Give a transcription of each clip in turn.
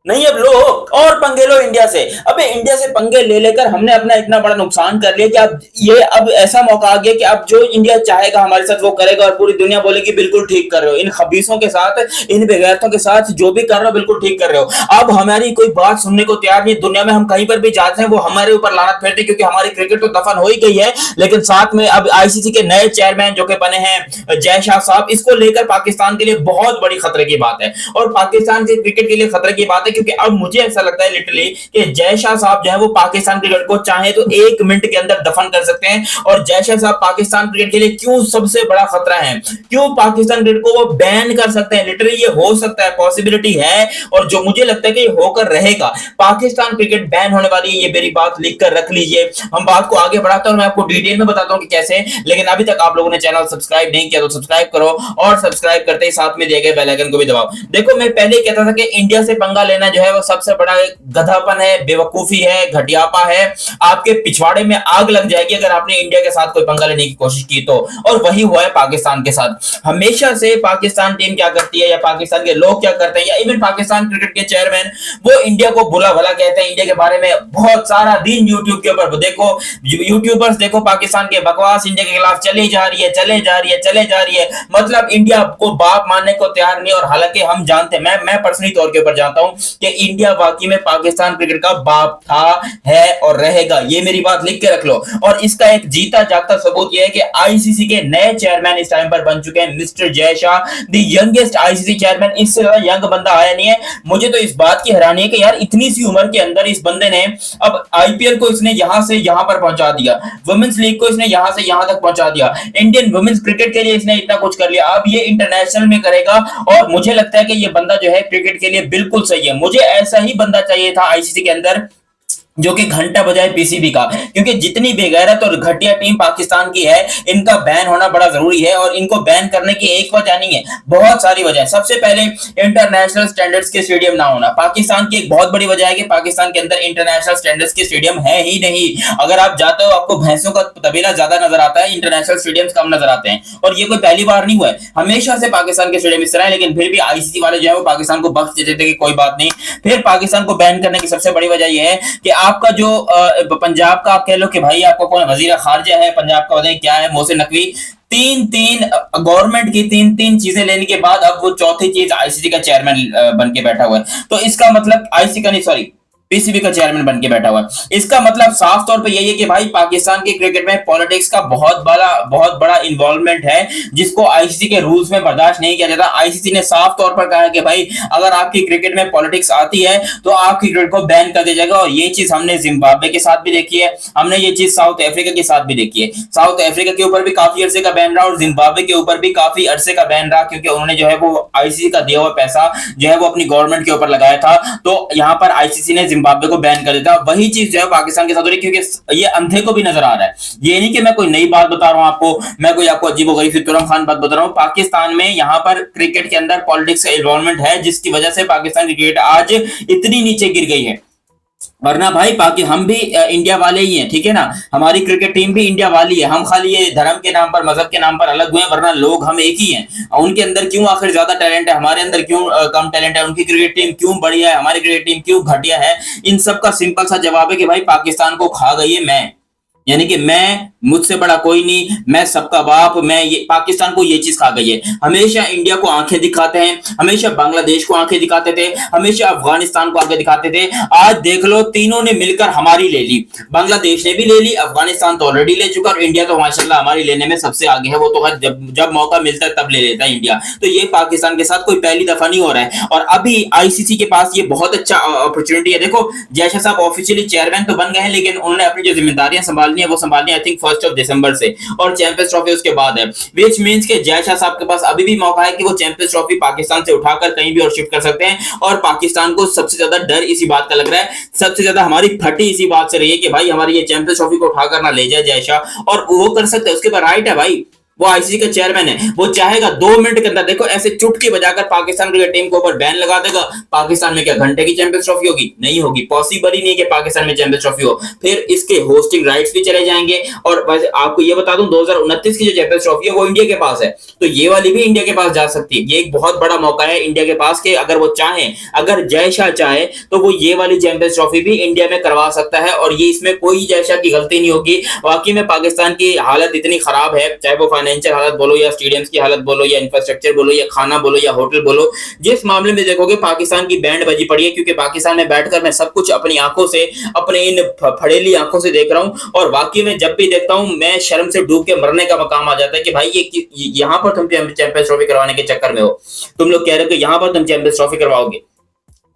नहीं अब लो, और पंगे लो इंडिया से। अबे इंडिया से पंगे ले लेकर हमने अपना इतना बड़ा नुकसान कर लिया कि अब ये अब ऐसा मौका आ गया कि अब जो इंडिया चाहेगा हमारे साथ वो करेगा, और पूरी दुनिया बोलेगी बिल्कुल ठीक कर रहे हो, इन खबीसों के साथ, इन बेगैरतों के साथ जो भी कर रहे हो बिल्कुल ठीक कर रहे हो। अब हमारी कोई बात सुनने को तैयार नहीं, दुनिया में हम कहीं पर भी जाते हैं वो हमारे ऊपर लानत फेरते, क्योंकि हमारी क्रिकेट तो दफन हो ही गई है। लेकिन साथ में अब आईसीसी के नए चेयरमैन जो कि बने हैं जय शाह साहब, इसको लेकर पाकिस्तान के लिए बहुत बड़ी खतरे की बात है, और पाकिस्तान के क्रिकेट के लिए खतरे की बात है, क्योंकि अब मुझे ऐसा लगता है लिटरली कि जय शाह साहब जो है वो पाकिस्तान क्रिकेट को चाहे तो 1 मिनट के अंदर दफन कर सकते हैं। और जय शाह साहब पाकिस्तान क्रिकेट के लिए क्यों सबसे बड़ा खतरा है, क्यों पाकिस्तान क्रिकेट को वो बैन कर सकते हैं, लिटरली ये हो सकता है, पॉसिबिलिटी है, और जो मुझे लगता है कि ये होकर रहेगा, पाकिस्तान क्रिकेट बैन होने वाली है, ये मेरी बात लिख कर रख लीजिए। हम बात को आगे बढ़ाता हूं, मैं आपको डिटेल में बताता हूं कि कैसे। लेकिन अभी तक आप लोगों ने चैनल सब्सक्राइब नहीं किया तो सब्सक्राइब करो, और सब्सक्राइब करते ही साथ में दिए गए बेल आइकन को भी दबाओ। देखो मैं पहले ही कहता था कि इंडिया से पंगा लेना जो है वो सबसे बड़ा गधापन है, बेवकूफी है, घटियापा है, आपके पिछवाड़े में आग लग जाएगी अगर आपने इंडिया के साथ कोई पंगा लेने की कोशिश की तो। और वही हुआ है पाकिस्तान के साथ। हमेशा से पाकिस्तान टीम क्या करती है, या पाकिस्तान के लोग क्या करते हैं, या इवन पाकिस्तान क्रिकेट के चेयरमैन, वो इंडिया को बुरा भला कहते हैं, इंडिया के बारे में बहुत सारा दिन यूट्यूब के ऊपर देखो, यूट्यूबर्स देखो पाकिस्तान के बकवास इंडिया के खिलाफ चली जा रही है, चले जा रही है, चले जा रही है, मतलब इंडिया को बाप मानने को तैयार नहीं। और हालांकि हम जानते हैं, मैं पर्सनली तौर के ऊपर जानता हूं कि इंडिया वाकई में पाकिस्तान क्रिकेट का बाप था, है और रहेगा, ये मेरी बात लिख के रख लो। और इसका एक जीता जागता सबूत यह है कि आईसीसी के नए चेयरमैन इस टाइम पर बन चुके हैं mister Jay Shah, the youngest ICC chairman. इससे ज्यादा यंग बंदा आया नहीं है। मुझे तो इस बात की हैरानी है कि यार इतनी सी उम्र के अंदर इस बंदे ने, अब आईपीएल को इसने यहां से यहां पर पहुंचा दिया, वुमेन्स लीग को इसने यहां से यहां तक पहुंचा दिया, इंडियन वुमेन्स क्रिकेट के लिए इसने इतना कुछ कर लिया, अब ये इंटरनेशनल में करेगा। और मुझे लगता है कि ये बंदा जो है क्रिकेट के लिए बिल्कुल सही है। मुझे ऐसा ही बंदा चाहिए था आईसीसी के अंदर, जो कि घंटा बजाए पीसीबी का, क्योंकि जितनी बेगैरत और घटिया टीम पाकिस्तान की है, इनका बैन होना बड़ा जरूरी है। और इनको बैन करने की एक वजह नहीं है, बहुत सारी वजह है। सबसे पहले इंटरनेशनल स्टैंडर्ड्स के स्टेडियम ना होना, पाकिस्तान की एक बहुत बड़ी वजह है कि पाकिस्तान के अंदर इंटरनेशनल स्टैंडर्ड्स के स्टेडियम है ही नहीं। अगर आप जाते हो आपको भैंसों का तबेला ज्यादा नजर आता है, इंटरनेशनल स्टेडियम कम नजर आते हैं। और ये कोई पहली बार नहीं हुआ है, हमेशा से पाकिस्तान के स्टेडियम इस तरह है। लेकिन फिर भी आईसीसी वाले जो है वो पाकिस्तान को बख्श देते थे कि कोई बात नहीं। फिर पाकिस्तान को बैन करने की सबसे बड़ी वजह यह है कि आपका जो पंजाब का, आप कह लो कि भाई आपको कौन वजीर खारजा है पंजाब का, बताइए क्या है, मोहसिन नकवी, तीन तीन गवर्नमेंट की तीन तीन चीजें लेने के बाद अब वो चौथी चीज आईसीसी का चेयरमैन बन के बैठा हुआ है। तो इसका मतलब आईसीसी का नहीं, सॉरी, पीसीबी का चेयरमैन बन के बैठा हुआ है। इसका मतलब साफ तौर पे यही है कि भाई पाकिस्तान के क्रिकेट में पॉलिटिक्स का बहुत बड़ा इन्वॉल्वमेंट है, जिसको आईसीसी के रूल्स में बर्दाश्त नहीं किया जाता। आईसीसी ने साफ तौर पर कहा है कि भाई अगर आपकी क्रिकेट में पॉलिटिक्स आती है तो आपकी क्रिकेट को बैन कर दिया जाएगा। और ये चीज हमने जिम्बाब्वे के साथ भी देखी है, हमने ये चीज साउथ अफ्रीका के साथ भी देखी है। साउथ अफ्रीका के ऊपर भी काफी अरसे का बैन रहा, और जिम्बाब्वे के ऊपर भी काफी अरसे का बैन रहा, क्योंकि उन्होंने जो है वो आईसीसी का दिया हुआ पैसा जो है वो अपनी गवर्नमेंट के ऊपर लगाया था। तो यहाँ पर आईसीसी ने जिम्बाब्वे को बैन कर देता। वही चीज जो है पाकिस्तान के साथ हो रही, क्योंकि ये अंधे को भी नजर आ रहा है। ये नहीं कि मैं कोई नई बात बता रहा हूं आपको, मैं कोई आपको अजीबोगरीब फितूरम खान बात बता रहा हूं। पाकिस्तान में यहाँ पर क्रिकेट के अंदर पॉलिटिक्स का इन्वॉल्वमेंट है, जिसकी वजह से पाकिस्तान की क्रिकेट आज इतनी नीचे गिर गई है। वरना भाई बाकी हम भी इंडिया वाले ही हैं, ठीक है ना, हमारी क्रिकेट टीम भी इंडिया वाली है। हम खाली ये धर्म के नाम पर, मजहब के नाम पर अलग हुए हैं, वरना लोग हम एक ही हैं। उनके अंदर क्यों आखिर ज्यादा टैलेंट है, हमारे अंदर क्यों कम टैलेंट है, उनकी क्रिकेट टीम क्यों बढ़िया है, हमारी क्रिकेट टीम क्यों घटिया है। इन सब का सिंपल सा जवाब है कि भाई पाकिस्तान को खा गई है मैं, यानी कि मैं, मुझसे बड़ा कोई नहीं, मैं सबका बाप, मैं, ये पाकिस्तान को ये चीज खा गई है। हमेशा इंडिया को आंखें दिखाते हैं, हमेशा बांग्लादेश को आंखें दिखाते थे, हमेशा अफगानिस्तान को आंखें दिखाते थे। आज देख लो तीनों ने मिलकर हमारी ले ली, बांग्लादेश ने भी ले ली, अफगानिस्तान तो ऑलरेडी ले चुका, और इंडिया तो माशाल्लाह हमारी लेने में सबसे आगे है। वो तो जब जब मौका मिलता है तब ले लेता है इंडिया। तो ये पाकिस्तान के साथ कोई पहली दफा नहीं हो रहा है। और अभी आईसीसी के पास ये बहुत अच्छा अपॉर्चुनिटी है। देखो जयशा साहब ऑफिशियली चेयरमैन तो बन गए हैं, लेकिन उन्होंने अपनी जो जिम्मेदारियां संभालनी है वो संभालनी, आई थिंक 1 दिसंबर से, और चैंपियंस ट्रॉफी उसके बाद है। विच मींस के जय शाह साहब के पास अभी भी मौका है कि वो चैंपियंस ट्रॉफी पाकिस्तान से उठाकर कहीं भी और शिफ्ट कर सकते हैं। और पाकिस्तान को सबसे ज्यादा डर इसी बात का लग रहा है, सबसे ज्यादा हमारी फटी इसी बात से रही है कि भाई हमारी ये चैंपियंस ट्रॉफी को उठाकर ना ले जाए जय शाह। और वो कर सकते हैं, उसके पास राइट है भाई, वो आईसीसी का चेयरमैन है, वो चाहेगा 2 मिनट के अंदर, देखो ऐसे चुटकी बजाकर पाकिस्तान क्रिकेट टीम के ऊपर बैन लगा देगा। पाकिस्तान में क्या घंटे की चैंपियंस ट्रॉफी होगी? नहीं होगी, पॉसिबल ही नहीं कि पाकिस्तान में चैंपियंस ट्रॉफी हो। फिर इसके होस्टिंग राइट्स भी चले जाएंगे। और वैसे आपको ये बता दूं, 2029 की जो चैंपियंस ट्रॉफी है वो इंडिया के पास है, तो ये वाली भी इंडिया के पास जा सकती है। ये एक बहुत बड़ा मौका है इंडिया के पास कि अगर वो चाहे, अगर जय शाह चाहे तो वो ये वाली चैंपियंस ट्रॉफी भी इंडिया में करवा सकता है, और ये इसमें कोई जय शाह की गलती नहीं होगी। वाकई में पाकिस्तान की हालत इतनी खराब है, चाहे वो फाइनेंशियल हालत बोलो या स्टेडियम्स की हालत बोलो या इंफ्रास्ट्रक्चर बोलो या खाना बोलो या होटल बोलो, जिस मामले में देखोगे पाकिस्तान की बैंड बजी पड़ी है। क्योंकि पाकिस्तान में बैठकर मैं सब कुछ अपनी आंखों से, अपने इन फड़ेली आंखों से देख रहा हूं, और वाकई में जब भी देखता हूं मैं शर्म से डूब के मरने का मकाम आ जाता है कि भाई ये यहां पर तुम चैंपियंस ट्रॉफी करवाने के चक्कर में हो, तुम लोग कह रहे हो कि यहां पर तुम चैंपियंस ट्रॉफी करवाओगे।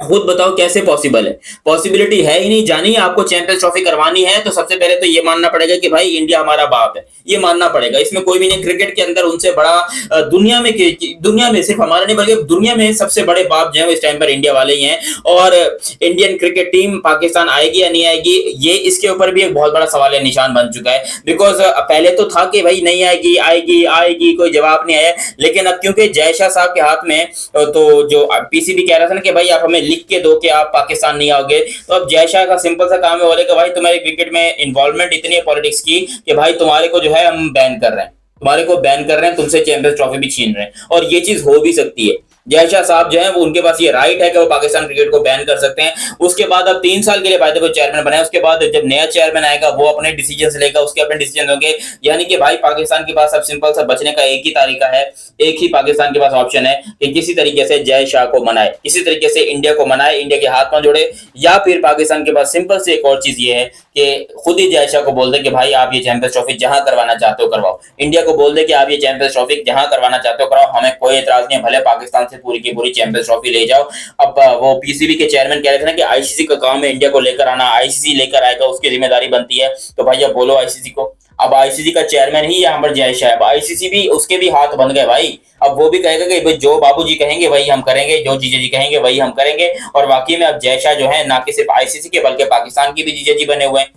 खुद बताओ कैसे पॉसिबल है? पॉसिबिलिटी है ही नहीं। जानी आपको चैंपियंस ट्रॉफी करवानी है तो सबसे पहले तो ये मानना पड़ेगा कि भाई इंडिया हमारा बाप है, ये मानना पड़ेगा, इसमें कोई भी नहीं। क्रिकेट के अंदर उनसे बड़ा दुनिया में सिर्फ हमारा नहीं बल्कि दुनिया में सबसे बड़े बाप जो है वो इस टाइम पर इंडिया वाले ही हैं। और इंडियन क्रिकेट टीम पाकिस्तान आएगी या नहीं आएगी, ये इसके ऊपर भी एक बहुत बड़ा सवाल निशान बन चुका है। बिकॉज पहले तो था कि भाई नहीं आएगी, आएगी आएगी, कोई जवाब नहीं आया। लेकिन अब क्योंकि जय शाह साहब के हाथ में, तो जो पीसीबी कह रहा था ना कि भाई आप हमें लिख के दो कि आप पाकिस्तान नहीं आओगे, तो अब जय शाह का सिंपल सा काम है, बोले कि भाई तुम्हारी क्रिकेट में इन्वॉल्वमेंट इतनी है पॉलिटिक्स की कि भाई तुम्हारे को जो है हम बैन कर रहे हैं, तुम्हारे को बैन कर रहे हैं, तुमसे चैंपियंस ट्रॉफी भी छीन रहे हैं। और ये चीज हो भी सकती है। जय शाह साहब जो है वो, उनके पास ये राइट है कि वो पाकिस्तान क्रिकेट को बैन कर सकते हैं। उसके बाद अब 3 साल के लिए बाय द वे चेयरमैन बनाए, उसके बाद जब नया चेयरमैन आएगा वो अपने डिसीजन लेगा, उसके अपने डिसीजन होंगे। यानी कि भाई पाकिस्तान के पास अब सिंपल सा बचने का एक ही तरीका है, एक ही पाकिस्तान के पास ऑप्शन है कि किसी तरीके से जय शाह को मनाए, किसी तरीके से इंडिया को मनाए, इंडिया के हाथ में जोड़े। या फिर पाकिस्तान के पास सिंपल से एक और चीज ये है कि खुद ही जय शाह को बोल दे कि भाई आप ये चैंपियंस ट्रॉफी जहां करवाना चाहते हो करवाओ। इंडिया को बोल दे कि आप ये चैंपियंस ट्रॉफी जहां करवाना चाहते हो कराओ, हमें कोई एतराज नहीं है, भले पाकिस्तान से पूरी की पूरी चैंपियंस ट्रॉफी ले जाओ। अब वो पीसीबी के चेयरमैन कह रहे थे ना कि आईसीसी का काम है इंडिया को लेकर आना, आईसीसी लेकर आएगा, उसकी जिम्मेदारी बनती है। तो भाई अब बोलो आईसीसी को, अब आईसीसी का चेयरमैन ही यहाँ पर जय शाह है, अब आईसीसी भी, उसके भी हाथ बन गए भाई। अब वो भी कहेगा कि भाई जो बाबूजी कहेंगे वही हम करेंगे, जो जीजा जी कहेंगे वही हम करेंगे। और वाकई में अब जय शाह जो है ना कि सिर्फ आईसीसी के बल्कि पाकिस्तान की भी जीजा जी बने हुए हैं।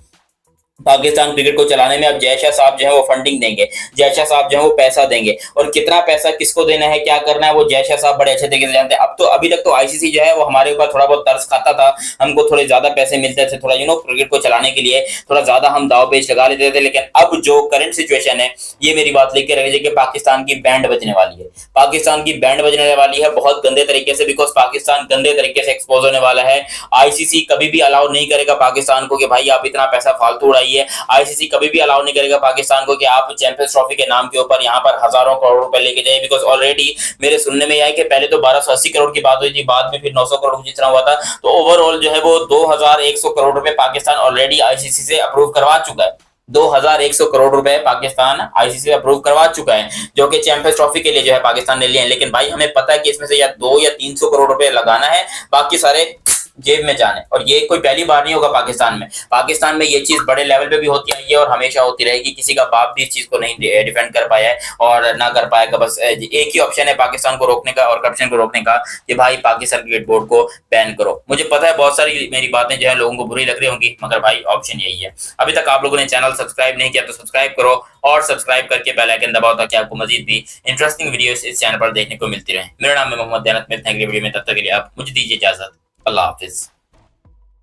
पाकिस्तान क्रिकेट को चलाने में अब जय शाह साहब जो है वो फंडिंग देंगे, जय शाह साहब जो है वो पैसा देंगे। और कितना पैसा किसको देना है, क्या करना है, वो जय शाह साहब बड़े अच्छे तरीके से जानते हैं। अब तो अभी तक तो आईसीसी जो है वो हमारे ऊपर थोड़ा बहुत तरस खाता था, हमको थोड़े ज्यादा पैसे मिलते थे, थोड़ा क्रिकेट को चलाने के लिए थोड़ा ज्यादा हम दाव पेच लगा लेते थे। लेकिन अब जो करंट सिचुएशन है, ये मेरी बात लेके रखिए कि पाकिस्तान की बैंड बजने वाली है, पाकिस्तान की बैंड बजने वाली है बहुत गंदे तरीके से। बिकॉज पाकिस्तान गंदे तरीके से एक्सपोज होने वाला है। आईसीसी कभी भी अलाउ नहीं करेगा पाकिस्तान को कि भाई आप इतना पैसा फालतू उड़ाइए। आईसीसी कभी भी अलाउ नहीं करेगा पाकिस्तान को कि आप चैंपियंस ट्रॉफी के नाम के ऊपर यहाँ पर हजारों करोड़ रुपए लेके जाइए। बिकॉज ऑलरेडी मेरे सुनने में आया कि पहले तो 1280 करोड़ की बात हुई थी, बाद में फिर 900 करोड़ जितना हुआ था। तो ओवरऑल जो है वो 2100 करोड़ रुपए पाकिस्तान ऑलरेडी आईसीसी से अप्रूव करवा चुका है। 2100 करोड़ रुपए पाकिस्तान आईसीसी अप्रूव करवा चुका है, जो कि चैंपियंस ट्रॉफी के लिए जो है पाकिस्तान ने लिए हैं। लेकिन भाई हमें पता है कि इसमें से या 200 या 300 करोड़ रुपए लगाना है, बाकी सारे जेब में जाने। और ये कोई पहली बार नहीं होगा पाकिस्तान में ये चीज बड़े लेवल पे भी होती आई है और हमेशा होती रहेगी। किसी का बाप भी इस चीज को नहीं डिफेंड कर पाया है और ना कर पाएगा। बस एक ही ऑप्शन है पाकिस्तान को रोकने का और करप्शन को रोकने का, कि भाई पाकिस्तान क्रिकेट बोर्ड को बैन करो। मुझे पता है बहुत सारी मेरी बातें जो है लोगों को बुरी लग रही होंगी, मगर भाई ऑप्शन यही है। अभी तक आप लोगों ने चैनल सब्सक्राइब नहीं किया तो सब्सक्राइब करो और सब्सक्राइब करके बेल आइकन दबाओ ताकि आपको मजीद भी इंटरेस्टिंग वीडियोस इस चैनल पर देखने को मिलती रहे। मेरा नाम है मोहम्मद दयानत। मिलते हैं अगली वीडियो में, तब तक के लिए आप मुझे दीजिए इजाजत। अल्लाह हाफिज।